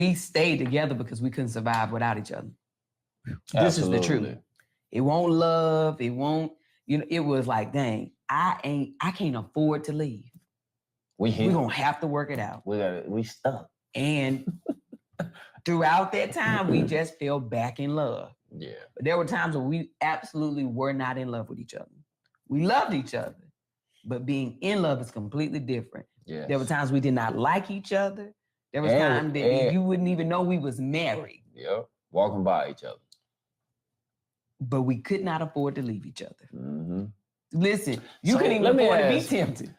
We stayed together because we couldn't survive without each other. This Absolutely. is the truth. It won't love. It won't. It was like, dang, I can't afford to leave. We're gonna have to work it out. We stuck. And throughout that time, we just fell back in love. Yeah. But there were times where we absolutely were not in love with each other. We loved each other, but being in love is completely different. Yes. There were times we did not like each other. There was times that you wouldn't even know we was married. Yep. Walking by each other. But we could not afford to leave each other. Mm-hmm. Listen, you couldn't even afford to be tempted.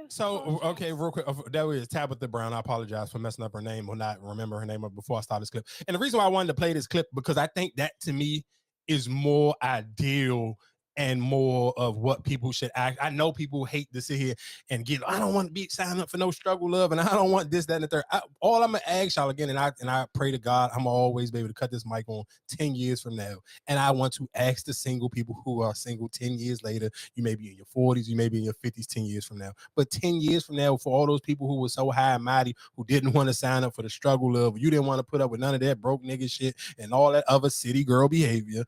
So, okay, real quick, that was Tabitha Brown. I apologize for messing up her name or not remember her name before I started this clip. And the reason why I wanted to play this clip, because I think that to me is more ideal and more of what people should act. I know people hate to sit here and get, I don't want to be signed up for no struggle love, and I don't want this, that, and the third. All I'm gonna ask y'all again, and I pray to God, I'm always be able to cut this mic on 10 years from now. And I want to ask the single people who are single 10 years later, you may be in your 40s, you may be in your 50s 10 years from now. But 10 years from now, for all those people who were so high and mighty, who didn't want to sign up for the struggle love, you didn't want to put up with none of that broke nigga shit and all that other city girl behavior,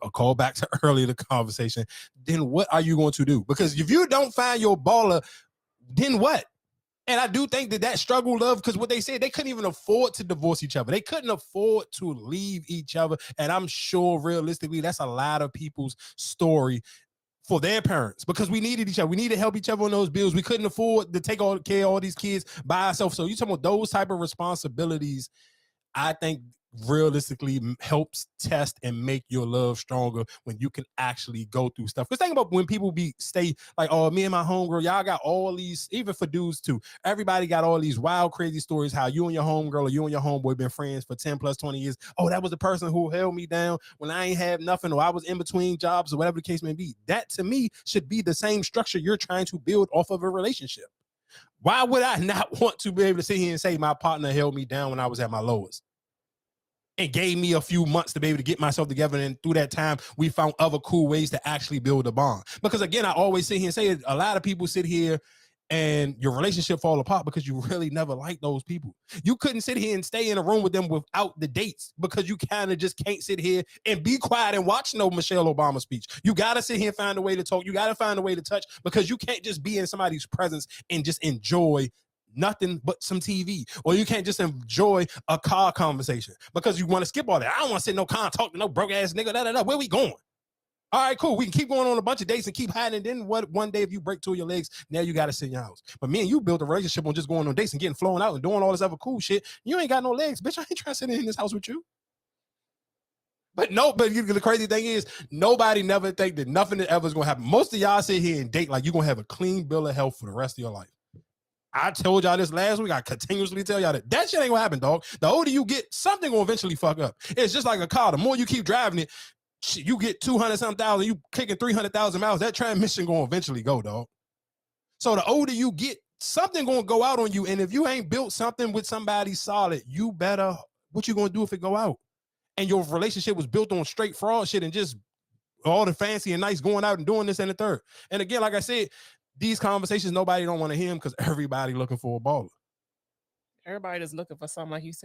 a call back to earlier the conversation, then what are you going to do? Because if you don't find your baller, then what? And I do think that struggle love, because what they said, they couldn't even afford to divorce each other. They couldn't afford to leave each other. And I'm sure realistically, that's a lot of people's story for their parents, because we needed each other. We needed to help each other on those bills. We couldn't afford to take care of all these kids by ourselves. So you talking about those type of responsibilities, I think realistically helps test and make your love stronger when you can actually go through stuff. Because think about when people stay like, oh, me and my homegirl, y'all got all these, even for dudes too, everybody got all these wild, crazy stories how you and your homegirl or you and your homeboy been friends for 10 plus 20 years. Oh, that was the person who held me down when I ain't had nothing, or I was in between jobs, or whatever the case may be. That to me should be the same structure you're trying to build off of a relationship. Why would I not want to be able to sit here and say my partner held me down when I was at my lowest and gave me a few months to be able to get myself together, and through that time we found other cool ways to actually build a bond? Because again, I always sit here and say it, a lot of people sit here and your relationship fall apart because you really never liked those people. You couldn't sit here and stay in a room with them without the dates, because you kind of just can't sit here and be quiet and watch no Michelle Obama speech. You got to sit here and find a way to talk. You got to find a way to touch, because you can't just be in somebody's presence and just enjoy nothing but some TV, or you can't just enjoy a car conversation because you want to skip all that. I don't want to sit in no car and talk to no broke ass nigga. Where we going? All right, cool. We can keep going on a bunch of dates and keep hiding. Then one day if you break two of your legs, now you got to sit in your house. But me and you built a relationship on just going on dates and getting flown out and doing all this other cool shit. You ain't got no legs, bitch. I ain't trying to sit in this house with you. But the crazy thing is, nobody never think that nothing ever is going to happen. Most of y'all sit here and date like you're going to have a clean bill of health for the rest of your life. I told y'all this last week. I continuously tell y'all that shit ain't gonna happen, dog. The older you get, something gonna eventually fuck up. It's just like a car. The more you keep driving it, you get 200-something thousand, you kicking 300,000 miles, that transmission gonna eventually go, dog. So the older you get, something gonna go out on you. And if you ain't built something with somebody solid, you better, what you gonna do if it go out? And your relationship was built on straight fraud shit and just all the fancy and nice going out and doing this and the third. And again, like I said, these conversations, nobody don't want to hear them because everybody looking for a baller. Everybody is looking for something, like you said.